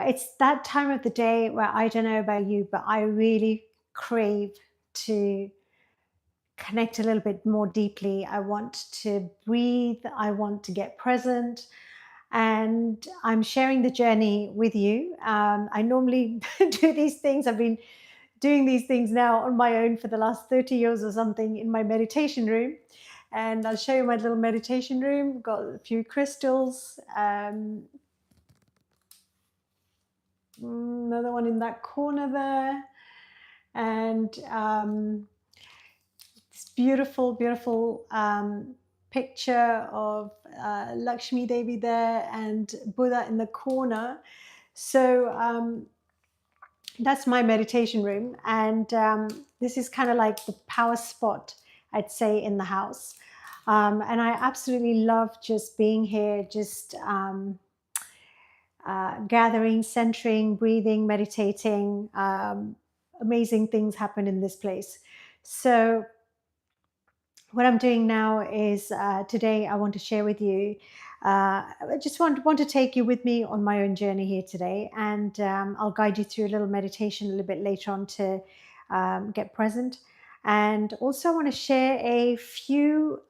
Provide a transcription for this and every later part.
it's that time of the day where I don't know about you, but I really crave to connect a little bit more deeply. I want to breathe, I want to get present, and I'm sharing the journey with you. I normally do these things. I've been doing these things now on my own for the last 30 years or something in my meditation room. And I'll show you my little meditation room. Got a few crystals, another one in that corner there, and this beautiful, beautiful picture of Lakshmi Devi there and Buddha in the corner. So that's my meditation room, and this is kind of like the power spot, I'd say, in the house. And I absolutely love just being here, just gathering, centering, breathing, meditating. Amazing things happen in this place. So what I'm doing now is today I want to share with you. I just want to take you with me on my own journey here today, and I'll guide you through a little meditation a little bit later on to get present. And also, I want to share a few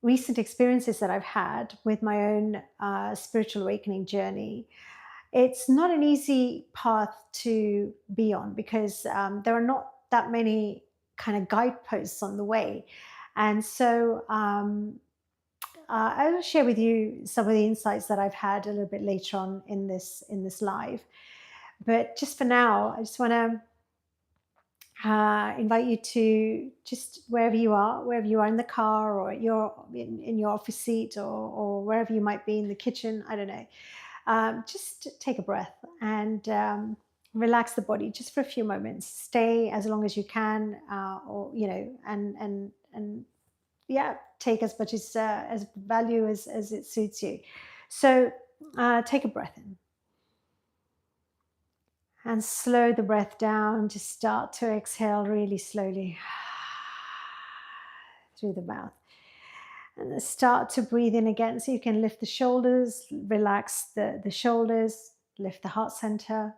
recent experiences that I've had with my own spiritual awakening journey. It's not an easy path to be on because there are not that many kind of guideposts on the way. And so I will share with you some of the insights that I've had a little bit later on in this live. But just for now, I just want to invite you to just wherever you are in the car, or you're in your office seat, or wherever you might be in the kitchen, I don't know. Just take a breath and relax the body just for a few moments. Stay as long as you can, or and yeah, take as much as value as it suits you. So take a breath in and slow the breath down. Just start to exhale really slowly through the mouth. And then start to breathe in again. So you can lift the shoulders, relax the shoulders, lift the heart center.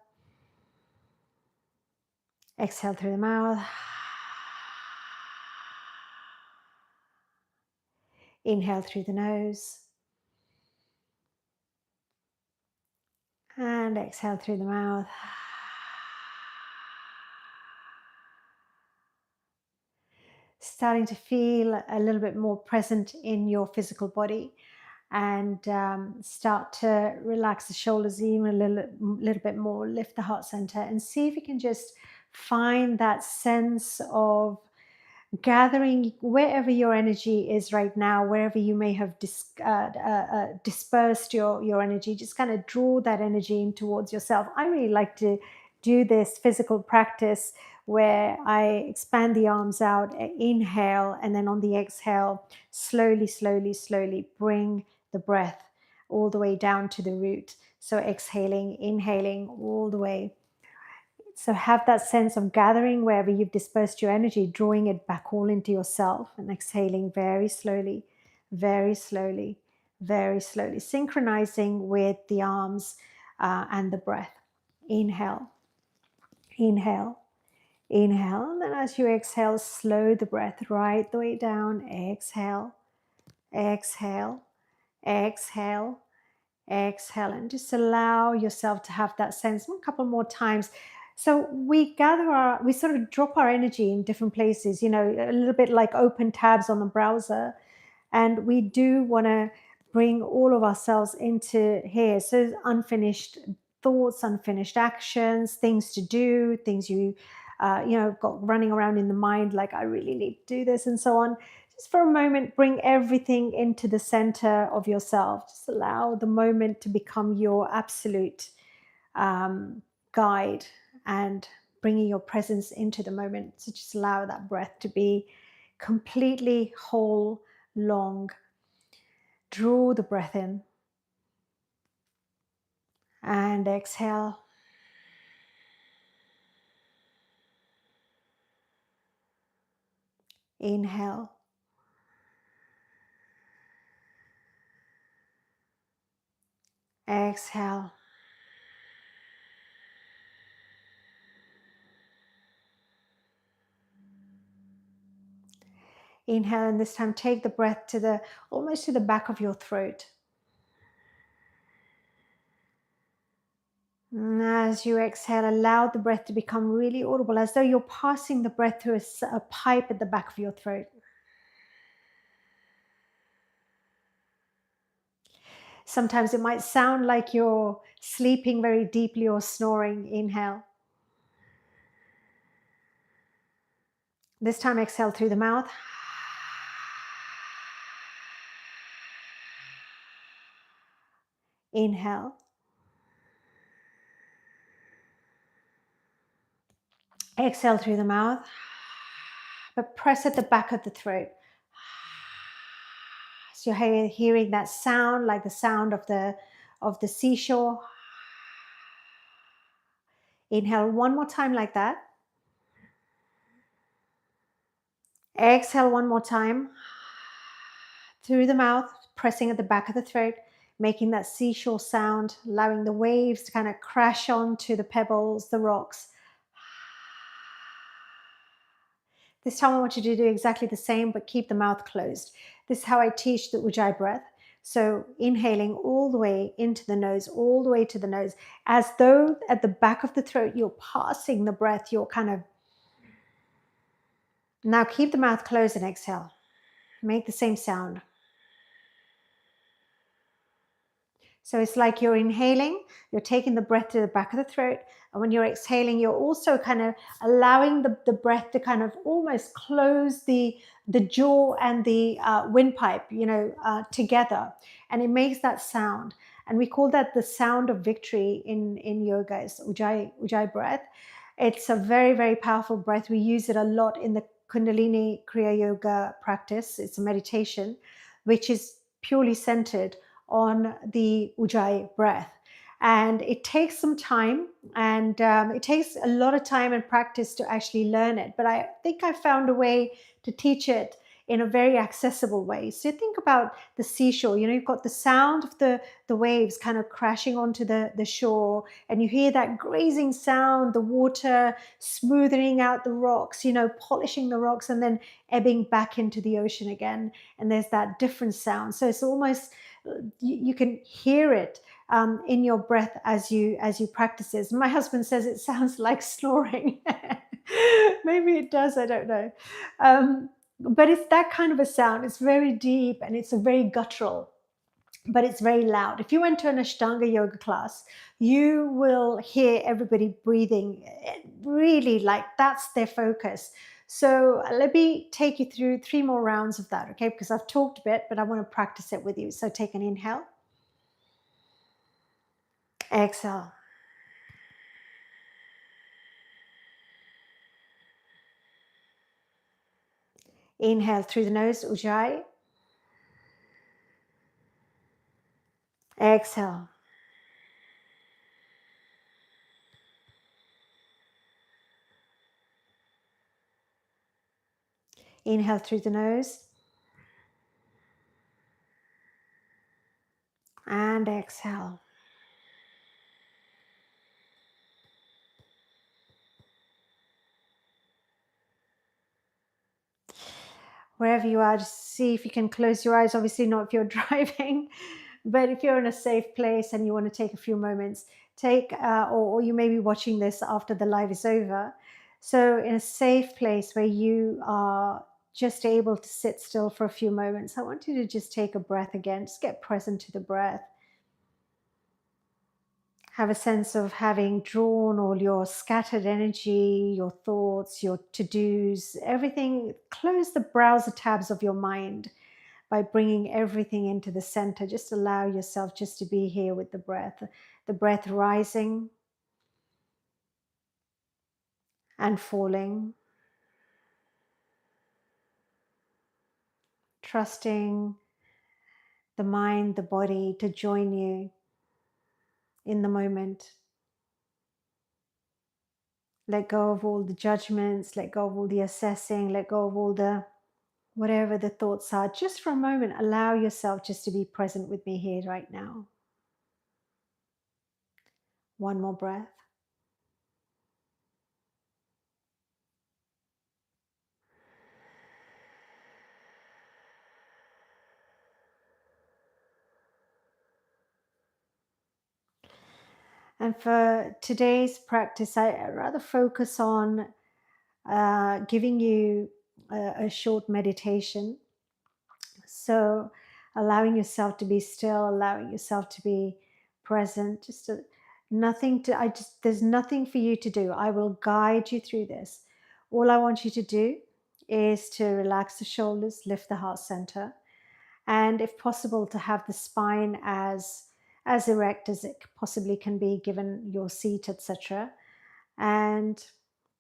Exhale through the mouth. Inhale through the nose. And exhale through the mouth. Starting to feel a little bit more present in your physical body, and start to relax the shoulders even a little bit more. Lift the heart center and see if you can just find that sense of gathering wherever your energy is right now, wherever you may have dispersed your energy. Just kind of draw that energy in towards yourself. I really like to do this physical practice where I expand the arms out, inhale, and then on the exhale, slowly, slowly, slowly bring the breath all the way down to the root. So exhaling, inhaling all the way. So have that sense of gathering wherever you've dispersed your energy, drawing it back all into yourself, and exhaling very slowly, very slowly, very slowly, synchronizing with the arms and the breath. Inhale, inhale, inhale. And then as you exhale, slow the breath right the way down. Exhale, exhale, exhale, exhale, and just allow yourself to have that sense a couple more times. So we sort of drop our energy in different places, a little bit like open tabs on the browser. And we do want to bring all of ourselves into here. So unfinished thoughts, unfinished actions, things to do, things got running around in the mind, like I really need to do this and so on. Just for a moment, bring everything into the center of yourself. Just allow the moment to become your absolute guide, and bringing your presence into the moment. So just allow that breath to be completely whole, long. Draw the breath in and exhale. Inhale. Exhale. Inhale, and this time take the breath to the almost to the back of your throat. And as you exhale, allow the breath to become really audible, as though you're passing the breath through a pipe at the back of your throat. Sometimes it might sound like you're sleeping very deeply or snoring. Inhale. This time exhale through the mouth. Inhale. Exhale through the mouth, but press at the back of the throat. So you're hearing that sound, like the sound of the seashore. Inhale one more time like that. Exhale one more time. Through the mouth, pressing at the back of the throat, making that seashore sound, allowing the waves to kind of crash onto the pebbles, the rocks. This time I want you to do exactly the same, but keep the mouth closed. This is how I teach the Ujjayi breath. So inhaling all the way into the nose, all the way to the nose, as though at the back of the throat, you're passing the breath, you're kind of... Now keep the mouth closed and exhale. Make the same sound. So it's like you're inhaling, you're taking the breath to the back of the throat, and when you're exhaling, you're also kind of allowing the breath to kind of almost close the jaw and the windpipe, together. And it makes that sound. And we call that the sound of victory in yoga. It's Ujjayi breath. It's a very, very powerful breath. We use it a lot in the Kundalini Kriya Yoga practice. It's a meditation, which is purely centered on the Ujjayi breath. And it takes some time, and it takes a lot of time and practice to actually learn it. But I think I found a way to teach it in a very accessible way. So think about the seashore. You've got the sound of the waves kind of crashing onto the shore, and you hear that grazing sound, the water smoothing out the rocks, polishing the rocks, and then ebbing back into the ocean again. And there's that different sound. So it's almost... you can hear it in your breath as you practice this. My husband says it sounds like snoring. Maybe it does, I don't know. But it's that kind of a sound. It's very deep and it's a very guttural, but it's very loud. If you went to an Ashtanga yoga class, you will hear everybody breathing really like that's their focus. So let me take you through 3 more rounds of that, okay? Because I've talked a bit, but I want to practice it with you. So take an inhale. Exhale. Inhale through the nose, Ujjayi. Exhale. Inhale through the nose. And exhale. Wherever you are, just see if you can close your eyes. Obviously not if you're driving, but if you're in a safe place and you want to take a few moments, or you may be watching this after the live is over. So in a safe place where you are just able to sit still for a few moments, I want you to just take a breath again. Just get present to the breath. Have a sense of having drawn all your scattered energy, your thoughts, your to-dos, everything. Close the browser tabs of your mind by bringing everything into the center. Just allow yourself just to be here with the breath rising and falling. Trusting the mind, the body to join you in the moment. Let go of all the judgments, let go of all the assessing, let go of all the whatever the thoughts are. Just for a moment, allow yourself just to be present with me here right now. One more breath. And for today's practice, I'd rather focus on giving you a short meditation. So, allowing yourself to be still, allowing yourself to be present, nothing to, there's nothing for you to do. I will guide you through this. All I want you to do is to relax the shoulders, lift the heart center, and if possible, to have the spine as erect as it possibly can be given your seat, etc. And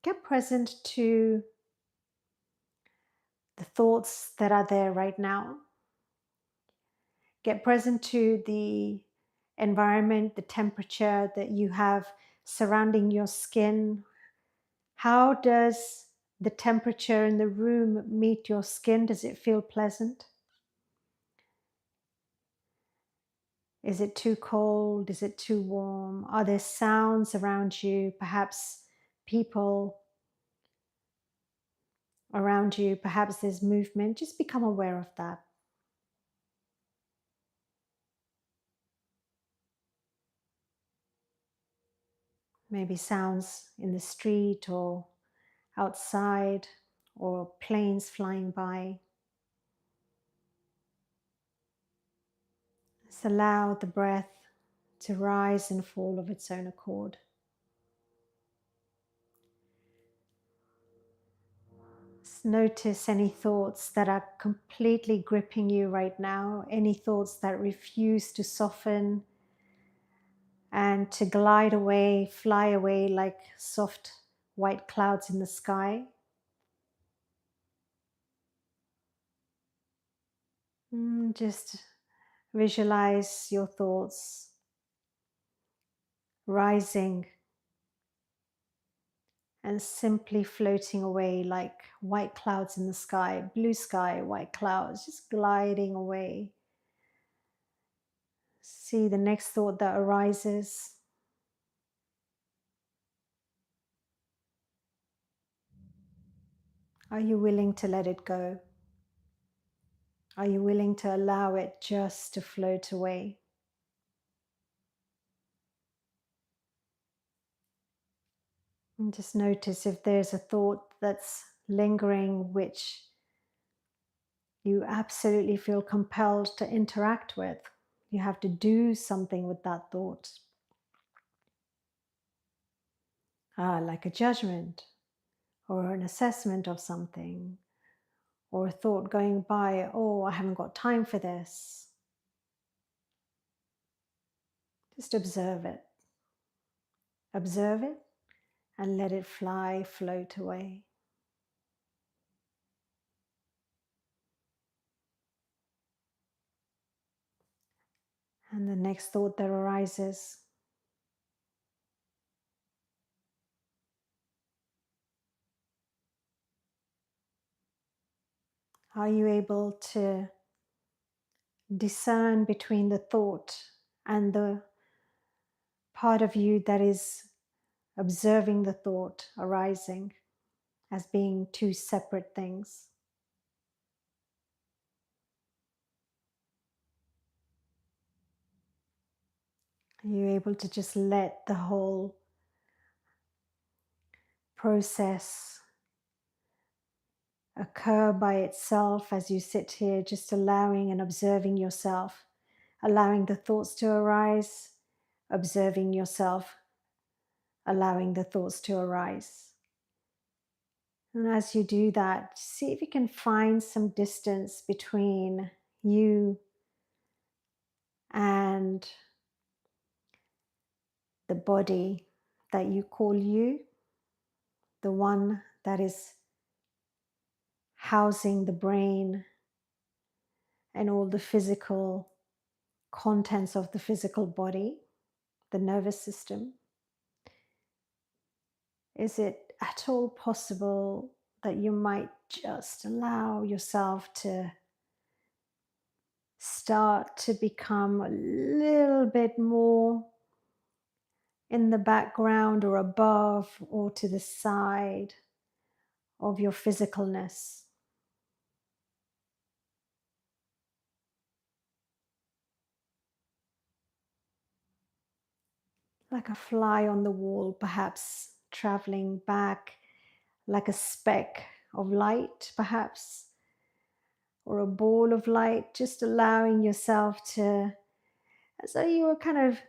get present to the thoughts that are there right now. Get present to the environment, the temperature that you have surrounding your skin. How does the temperature in the room meet your skin? Does it feel pleasant? Is it too cold? Is it too warm? Are there sounds around you? Perhaps people around you, perhaps there's movement. Just become aware of that. Maybe sounds in the street or outside, or planes flying by. Just allow the breath to rise and fall of its own accord. Just notice any thoughts that are completely gripping you right now, any thoughts that refuse to soften and to glide away, fly away like soft white clouds in the sky. Just visualize your thoughts rising and simply floating away like white clouds in the sky, blue sky, white clouds, just gliding away. See the next thought that arises. Are you willing to let it go? Are you willing to allow it just to float away? And just notice if there's a thought that's lingering which you absolutely feel compelled to interact with. You have to do something with that thought. Like a judgment or an assessment of something, or a thought going by, oh, I haven't got time for this. Just observe it. Observe it and let it fly, float away. And the next thought that arises, are you able to discern between the thought and the part of you that is observing the thought arising as being two separate things? Are you able to just let the whole process occur by itself as you sit here, just allowing and observing yourself, allowing the thoughts to arise, observing yourself, allowing the thoughts to arise? And as you do that, see if you can find some distance between you and the body that you call you, the one that is housing the brain and all the physical contents of the physical body, the nervous system. Is it at all possible that you might just allow yourself to start to become a little bit more in the background or above or to the side of your physicalness. Like a fly on the wall, perhaps traveling back like a speck of light, perhaps, or a ball of light, just allowing yourself to, as though you were kind of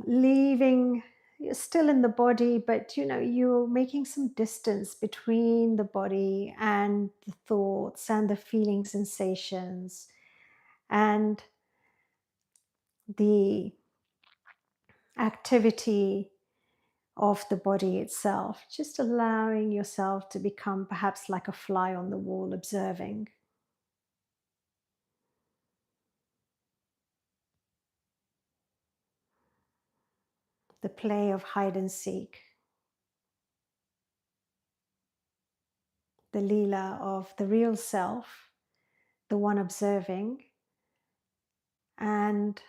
leaving, you're still in the body, but you're making some distance between the body and the thoughts and the feeling sensations and the activity of the body itself, just allowing yourself to become perhaps like a fly on the wall, observing. The play of hide and seek, the Leela of the real self, the one observing, and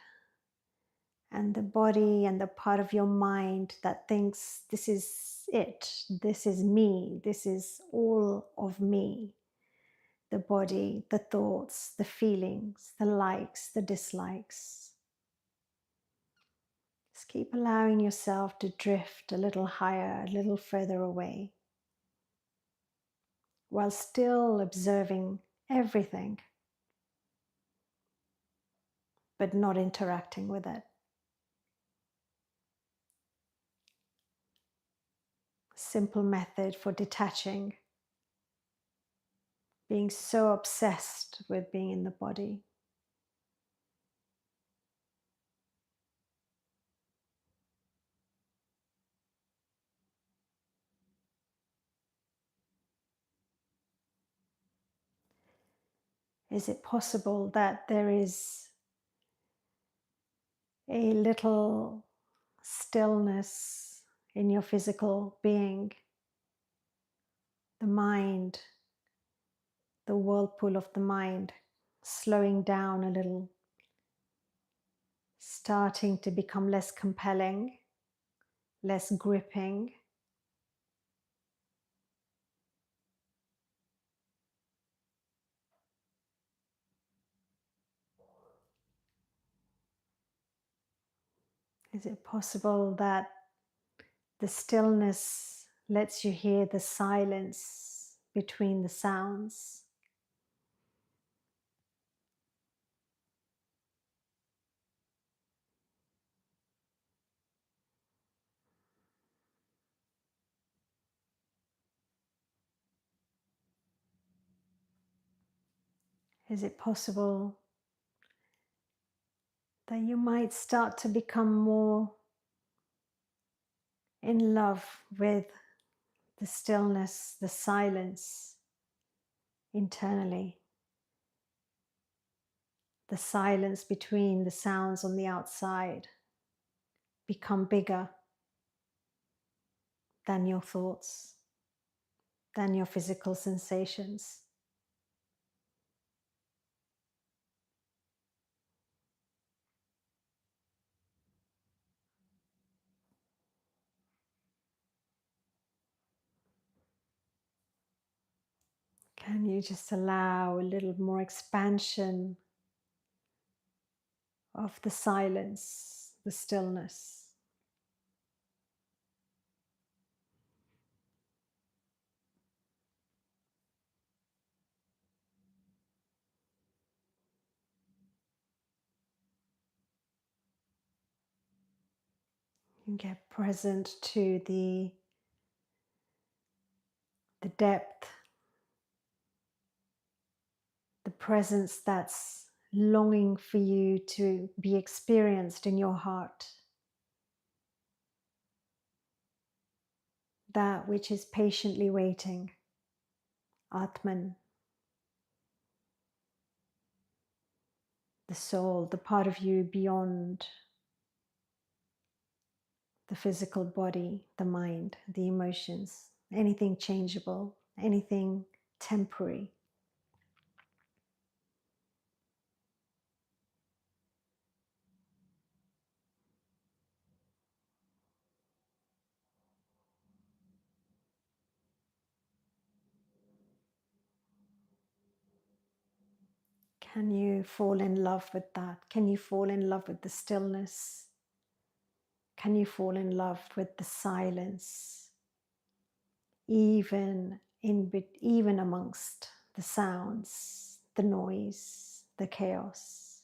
the body and the part of your mind that thinks this is it, this is me, this is all of me. The body, the thoughts, the feelings, the likes, the dislikes. Just keep allowing yourself to drift a little higher, a little further away, while still observing everything, but not interacting with it. Simple method for detaching, being so obsessed with being in the body. Is it possible that there is a little stillness in your physical being, the mind, the whirlpool of the mind, slowing down a little, starting to become less compelling, less gripping? Is it possible that the stillness lets you hear the silence between the sounds? Is it possible that you might start to become more in love with the stillness, the silence internally, the silence between the sounds on the outside, become bigger than your thoughts, than your physical sensations? Can you just allow a little more expansion of the silence, the stillness? You get present to the depth, the presence that's longing for you to be experienced in your heart. That which is patiently waiting, Atman, the soul, the part of you beyond the physical body, the mind, the emotions, anything changeable, anything temporary. Can you fall in love with that? Can you fall in love with the stillness? Can you fall in love with the silence, even amongst the sounds, the noise, the chaos?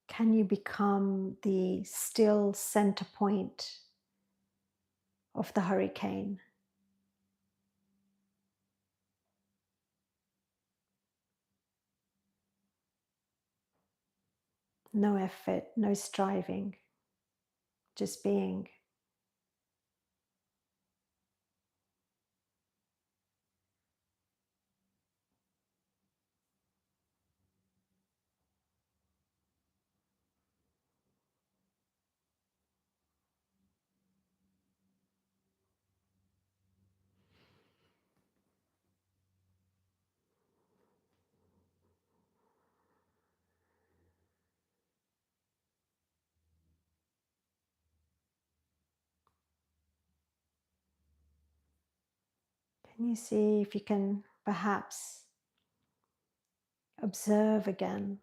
Can you become the still center point of the hurricane? No effort, no striving, just being. Can you see if you can perhaps observe again?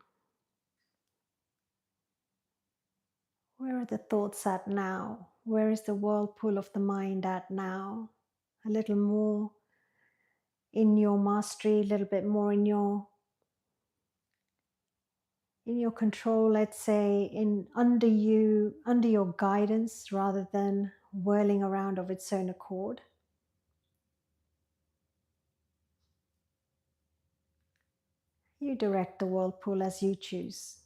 Where are the thoughts at now? Where is the whirlpool of the mind at now? A little more in your mastery, a little bit more in your control, let's say, in under your guidance, rather than whirling around of its own accord. You direct the whirlpool as you choose.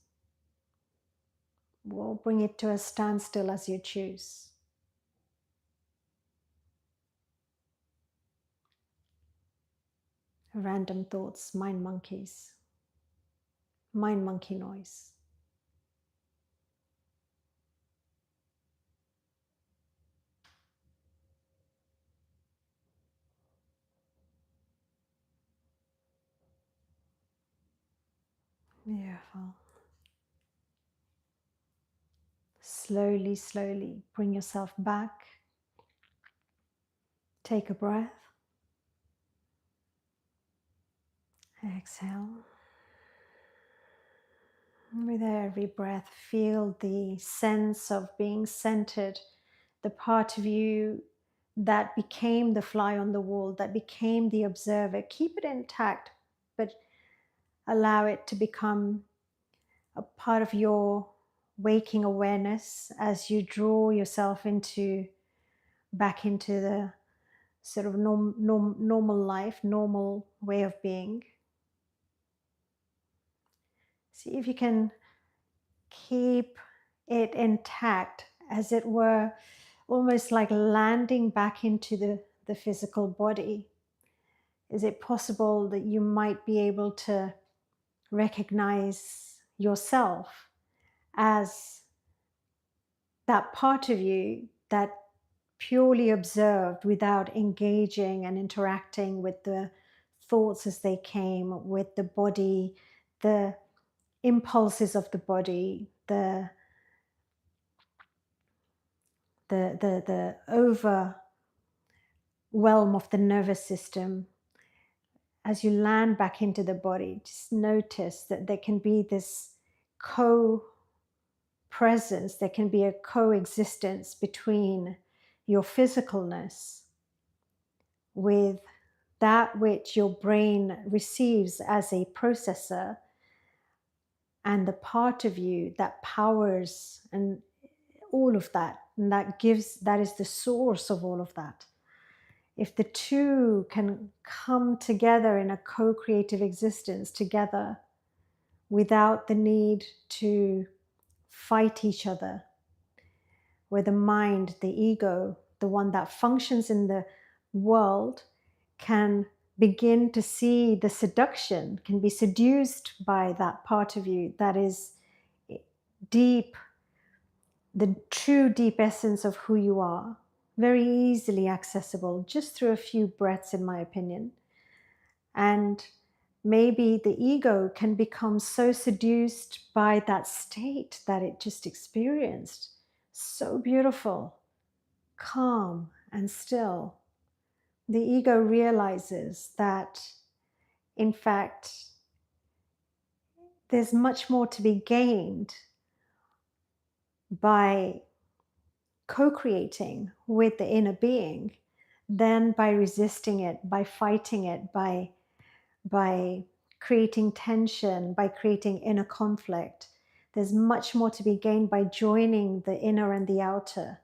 Or bring it to a standstill as you choose. Random thoughts, mind monkeys, mind monkey noise. Beautiful. Slowly, slowly bring yourself back. Take a breath. Exhale. With every breath, feel the sense of being centered, the part of you that became the fly on the wall, that became the observer. Keep it intact, but allow it to become a part of your waking awareness as you draw yourself back into the sort of normal life, normal way of being. See if you can keep it intact, as it were, almost like landing back into the physical body. Is it possible that you might be able to recognize yourself as that part of you that purely observed without engaging and interacting with the thoughts as they came, with the body, the impulses of the body, the overwhelm of the nervous system? As you land back into the body, just notice that there can be this co-presence, there can be a coexistence between your physicalness with that which your brain receives as a processor, and the part of you that powers and all of that, and that is the source of all of that. If the two can come together in a co-creative existence together without the need to fight each other, where the mind, the ego, the one that functions in the world, can begin to see the seduction, can be seduced by that part of you that is deep, the true deep essence of who you are, very easily accessible just through a few breaths, in my opinion. And maybe the ego can become so seduced by that state that it just experienced, so beautiful, calm and still. The ego realizes that, in fact, there's much more to be gained by co-creating with the inner being than by resisting it, by fighting it, by creating tension, by creating inner conflict. There's much more to be gained by joining the inner and the outer,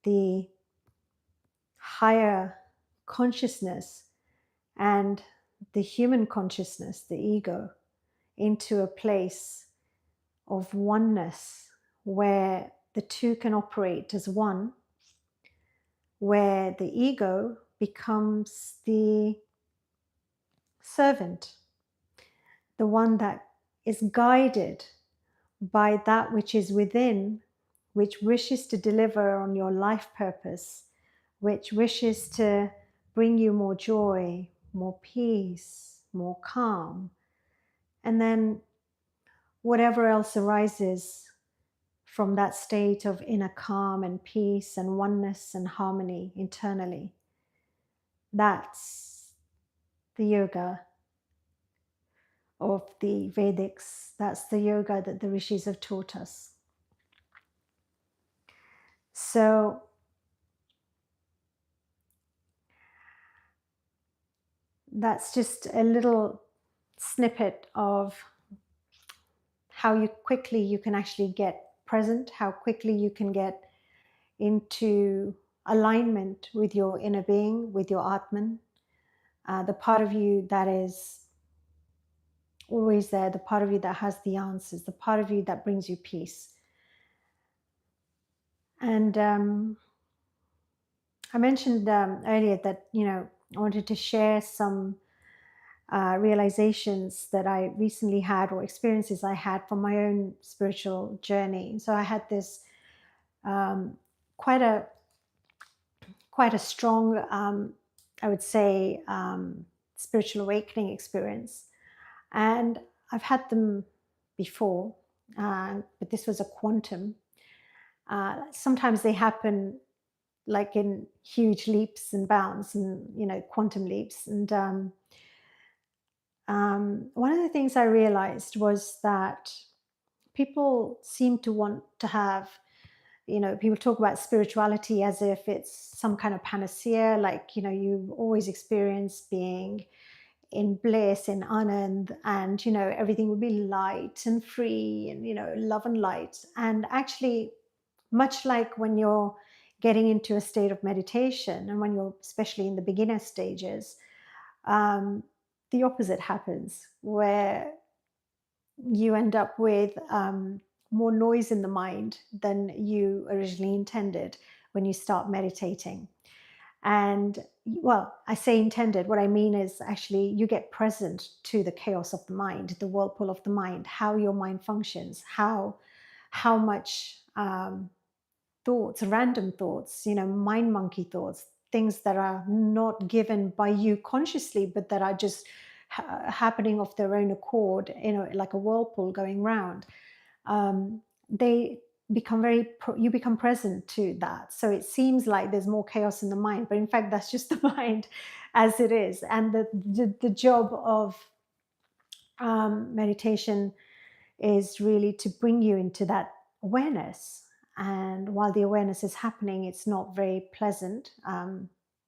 the higher consciousness and the human consciousness, the ego, into a place of oneness where the two can operate as one, where the ego becomes the servant, the one that is guided by that which is within, which wishes to deliver on your life purpose, which wishes to bring you more joy, more peace, more calm. And then whatever else arises from that state of inner calm and peace and oneness and harmony internally, that's the yoga of the Vedics. That's the yoga that the rishis have taught us. So that's just a little snippet of how quickly you can actually get present, how quickly you can get into alignment with your inner being, with your Atman, the part of you that is always there, the part of you that has the answers, the part of you that brings you peace. And I mentioned earlier that, I wanted to share some realizations that I recently had, or experiences I had from my own spiritual journey. So I had this quite a strong, I would say, spiritual awakening experience. And I've had them before, but this was a quantum. Sometimes they happen like in huge leaps and bounds and, quantum leaps. And one of the things I realized was that people seem to want to have, people talk about spirituality as if it's some kind of panacea, like, you always experience being in bliss, in anand, and, everything would be light and free and, love and light. And actually, much like when you're getting into a state of meditation, and when you're especially in the beginner stages, the opposite happens, where you end up with more noise in the mind than you originally intended when you start meditating. And, well, I say intended, what I mean is actually you get present to the chaos of the mind, the whirlpool of the mind, how your mind functions, how much thoughts, random thoughts, mind monkey thoughts, things that are not given by you consciously, but that are just happening of their own accord, like a whirlpool going round. They become you become present to that. So it seems like there's more chaos in the mind, but in fact, that's just the mind as it is. And the job of meditation is really to bring you into that awareness. And while the awareness is happening, it's not very pleasant.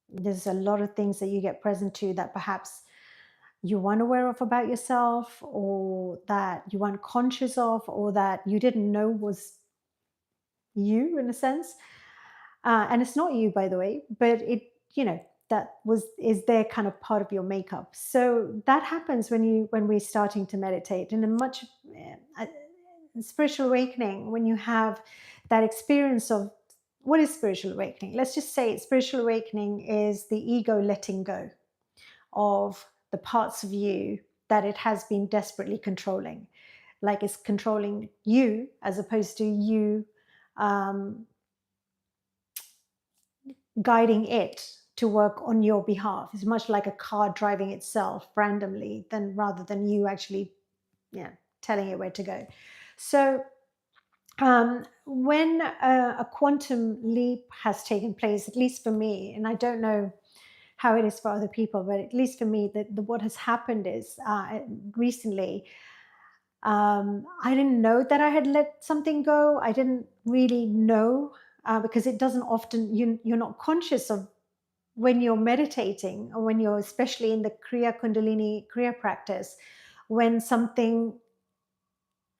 There's a lot of things that you get present to that perhaps you weren't aware of about yourself, or that you weren't conscious of, or that you didn't know was you, in a sense. And it's not you, by the way, but that is their kind of part of your makeup. So that happens when we're starting to meditate. And a much spiritual awakening, when you have that experience of what is spiritual awakening. Let's just say spiritual awakening is the ego letting go of the parts of you that it has been desperately controlling, like it's controlling you as opposed to you guiding it to work on your behalf. It's much like a car driving itself randomly, rather than you actually telling it where to go. So when a quantum leap has taken place, at least for me, and I don't know how it is for other people, but at least for me, what has happened is recently I didn't know that I had let something go. I didn't really know because it doesn't often, you're not conscious of when you're meditating, or when you're especially in the Kriya Kundalini Kriya practice, when something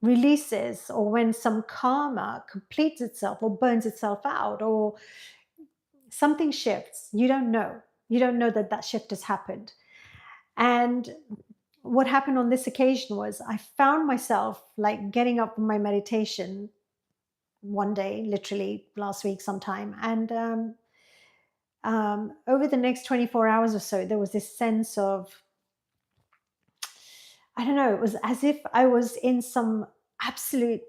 releases, or when some karma completes itself or burns itself out, or something shifts. You don't know. You don't know that that shift has happened. And what happened on this occasion was I found myself like getting up from my meditation one day, literally last week sometime. And over the next 24 hours or so, there was this sense of, I don't know, it was as if I was in some absolute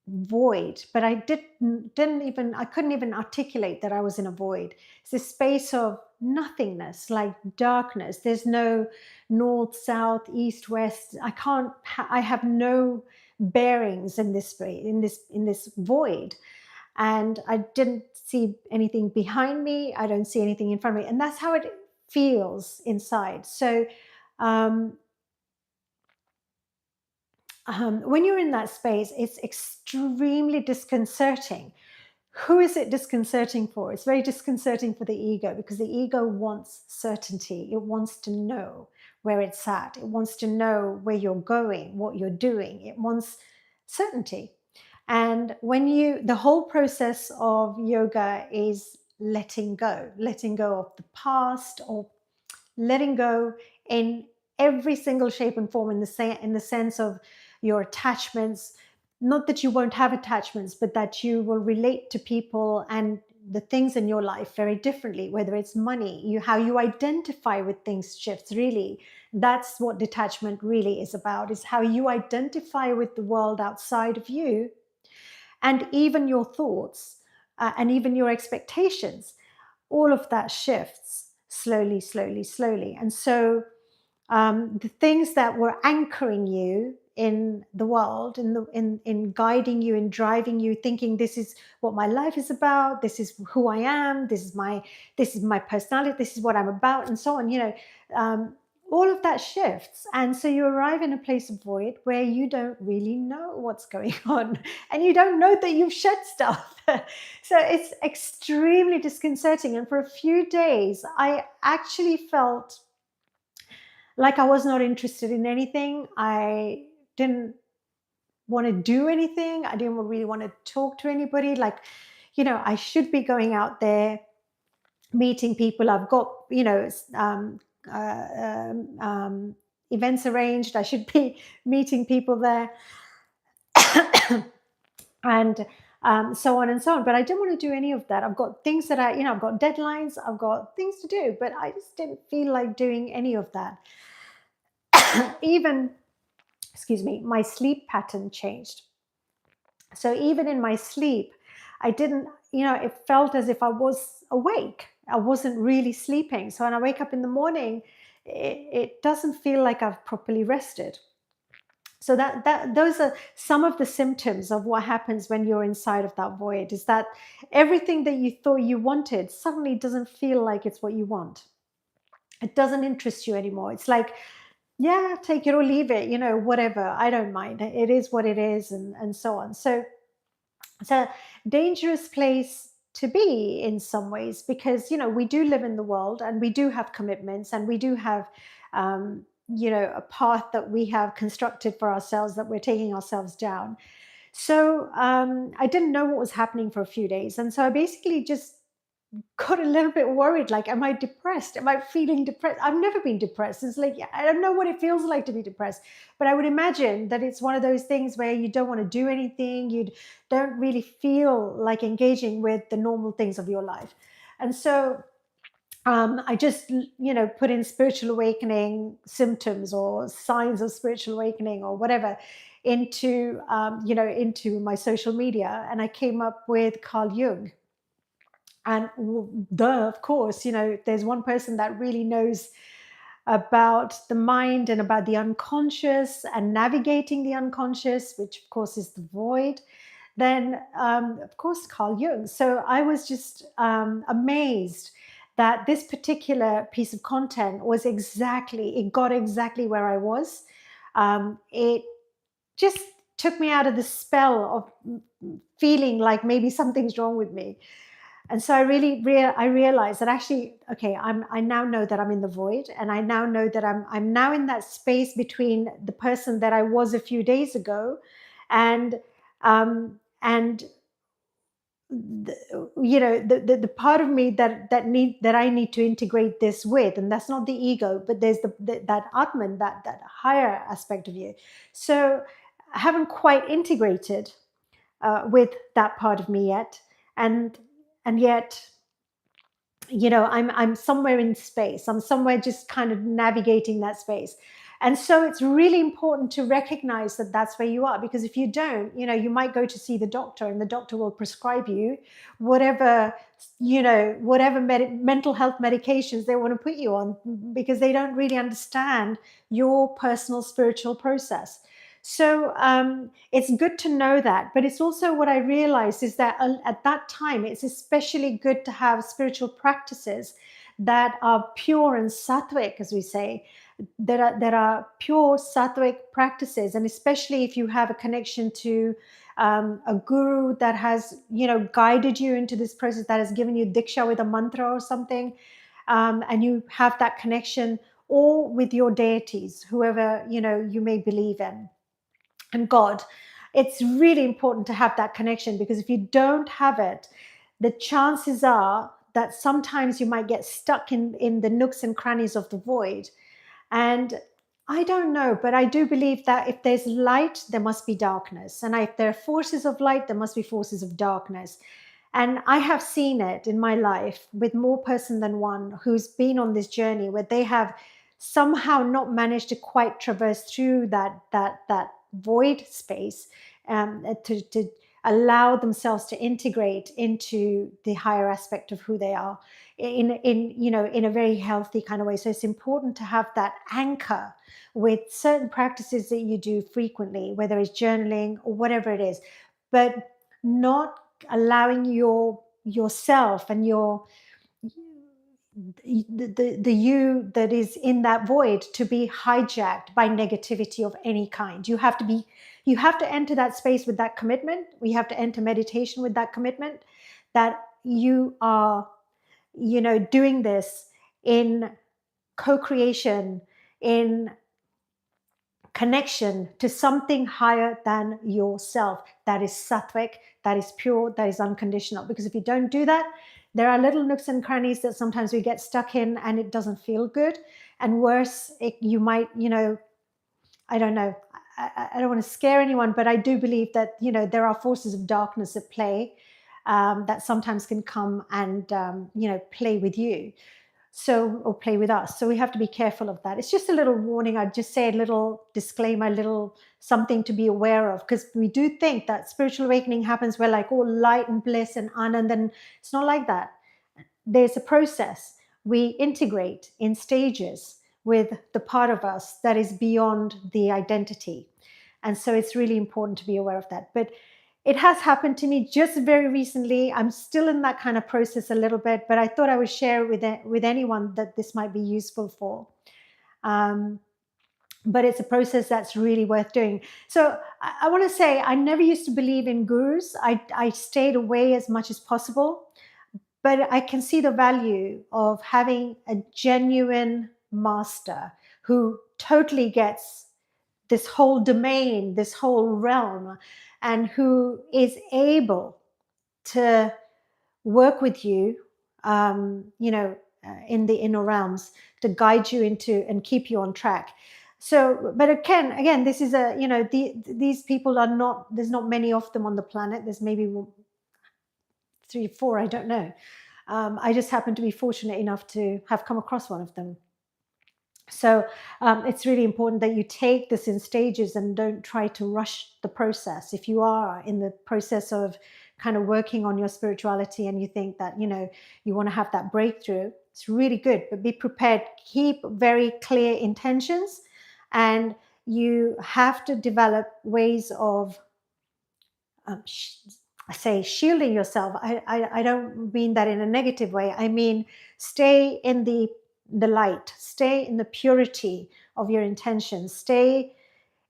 void, but I couldn't even articulate that I was in a void. It's this space of nothingness, like darkness. There's no north, south, east, west. I have no bearings in this way, in this void. And I didn't see anything behind me. I don't see anything in front of me. And that's how it feels inside. So um, when you're in that space, it's extremely disconcerting. Who is it disconcerting for? It's very disconcerting for the ego, because the ego wants certainty. It wants to know where it's at. It wants to know where you're going, what you're doing. It wants certainty. And the whole process of yoga is letting go of the past, or letting go in every single shape and form, in the sense of your attachments. Not that you won't have attachments, but that you will relate to people and the things in your life very differently. Whether it's money, how you identify with things shifts. Really, that's what detachment really is about, is how you identify with the world outside of you, and even your thoughts, and even your expectations. All of that shifts slowly, slowly, slowly. And so the things that were anchoring you in the world, in guiding you, in driving you, thinking this is what my life is about, this is who I am, this is my personality, this is what I'm about, and so on. All of that shifts, and so you arrive in a place of void where you don't really know what's going on, and you don't know that you've shed stuff. So it's extremely disconcerting, and for a few days I actually felt like I was not interested in anything. I didn't want to do anything. I didn't really want to talk to anybody. Like, I should be going out there, meeting people. I've got, events arranged. I should be meeting people there. And so on and so on. But I didn't want to do any of that. I've got things that I've got deadlines, I've got things to do, but I just didn't feel like doing any of that. Even, excuse me, my sleep pattern changed. So even in my sleep, I didn't, it felt as if I was awake. I wasn't really sleeping. So when I wake up in the morning, it doesn't feel like I've properly rested. So those are some of the symptoms of what happens when you're inside of that void, is that everything that you thought you wanted suddenly doesn't feel like it's what you want. It doesn't interest you anymore. It's like, yeah, take it or leave it, whatever. I don't mind. It is what it is, and so on. So it's a dangerous place to be in some ways, because, we do live in the world, and we do have commitments, and we do have, a path that we have constructed for ourselves, that we're taking ourselves down. So I didn't know what was happening for a few days. And so I basically just got a little bit worried, like, am I depressed? Am I feeling depressed? I've never been depressed. It's like, I don't know what it feels like to be depressed, but I would imagine that it's one of those things where you don't want to do anything. You don't really feel like engaging with the normal things of your life. And so I just, put in spiritual awakening symptoms, or signs of spiritual awakening, or whatever, into, into my social media. And I came up with Carl Jung. And of course, there's one person that really knows about the mind and about the unconscious and navigating the unconscious, which of course is the void. Then, of course, Carl Jung. So I was just amazed that this particular piece of content it got exactly where I was. It just took me out of the spell of feeling like maybe something's wrong with me. And so I really I realized that actually, okay, I now know that I'm in the void, and I now know that I'm now in that space between the person that I was a few days ago, and the part of me that I need to integrate this with, and that's not the ego, but there's that atman, that higher aspect of you. So I haven't quite integrated with that part of me yet, and yet, I'm somewhere in space. I'm somewhere just kind of navigating that space. And so it's really important to recognize that that's where you are, because if you don't, you might go to see the doctor, and the doctor will prescribe you whatever, whatever mental health medications they want to put you on, because they don't really understand your personal spiritual process. So it's good to know that. But it's also, what I realized is that at that time, it's especially good to have spiritual practices that are pure and sattvic, as we say, that are pure sattvic practices. And especially if you have a connection to a guru that has, guided you into this process, that has given you diksha with a mantra or something, and you have that connection, or with your deities, whoever, you may believe in, and God. It's really important to have that connection, because if you don't have it, the chances are that sometimes you might get stuck in the nooks and crannies of the void. And I don't know, but I do believe that if there's light, there must be darkness. And if there are forces of light, there must be forces of darkness. And I have seen it in my life with more person than one who's been on this journey, where they have somehow not managed to quite traverse through that void space, to allow themselves to integrate into the higher aspect of who they are in a very healthy kind of way. So it's important to have that anchor with certain practices that you do frequently, whether it's journaling or whatever it is, but not allowing yourself and the you that is in that void to be hijacked by negativity of any kind. You have to enter that space with that commitment. We have to enter meditation with that commitment, that you are, doing this in co-creation, in connection to something higher than yourself, that is sattvic, that is pure, that is unconditional. Because if you don't do that, there are little nooks and crannies that sometimes we get stuck in, and it doesn't feel good. And worse, you might, I don't know, I don't want to scare anyone, but I do believe that, there are forces of darkness at play, that sometimes can come and, play with you. Or play with us. So we have to be careful of that. It's just a little warning. I'd just say a little disclaimer, a little something to be aware of, because we do think that spiritual awakening happens where like all light and bliss and anand, and it's not like that. There's a process. We integrate in stages with the part of us that is beyond the identity. And so it's really important to be aware of that. But it has happened to me just very recently. I'm still in that kind of process a little bit, but I thought I would share with anyone that this might be useful for. But it's a process that's really worth doing. So I want to say, I never used to believe in gurus. I stayed away as much as possible, but I can see the value of having a genuine master who totally gets this whole domain, this whole realm, and who is able to work with you, in the inner realms, to guide you into and keep you on track. So, but again, this is these people are not, there's not many of them on the planet. There's maybe 3 or 4, I don't know. I just happen to be fortunate enough to have come across one of them. So it's really important that you take this in stages and don't try to rush the process. If you are in the process of kind of working on your spirituality and you think that, you want to have that breakthrough, it's really good, but be prepared. Keep very clear intentions, and you have to develop ways of, I say shielding yourself. I don't mean that in a negative way. I mean, stay in the light, stay in the purity of your intentions, stay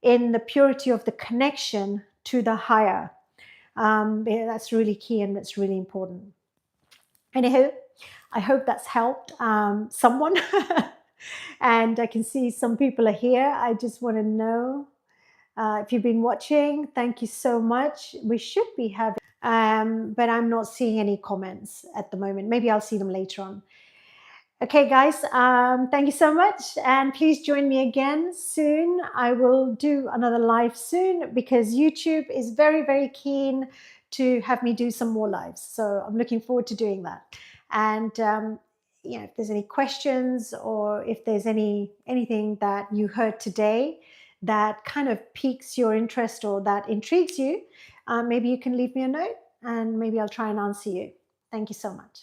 in the purity of the connection to the higher. Yeah, that's really key and it's really important. Anyhow, I hope that's helped someone. And I can see some people are here. I just want to know if you've been watching, thank you so much. We should be having, but I'm not seeing any comments at the moment. Maybe I'll see them later on. Okay, guys, thank you so much. And please join me again soon. I will do another live soon because YouTube is very, very keen to have me do some more lives. So I'm looking forward to doing that. And if there's any questions or if there's anything that you heard today that kind of piques your interest or that intrigues you, maybe you can leave me a note and maybe I'll try and answer you. Thank you so much.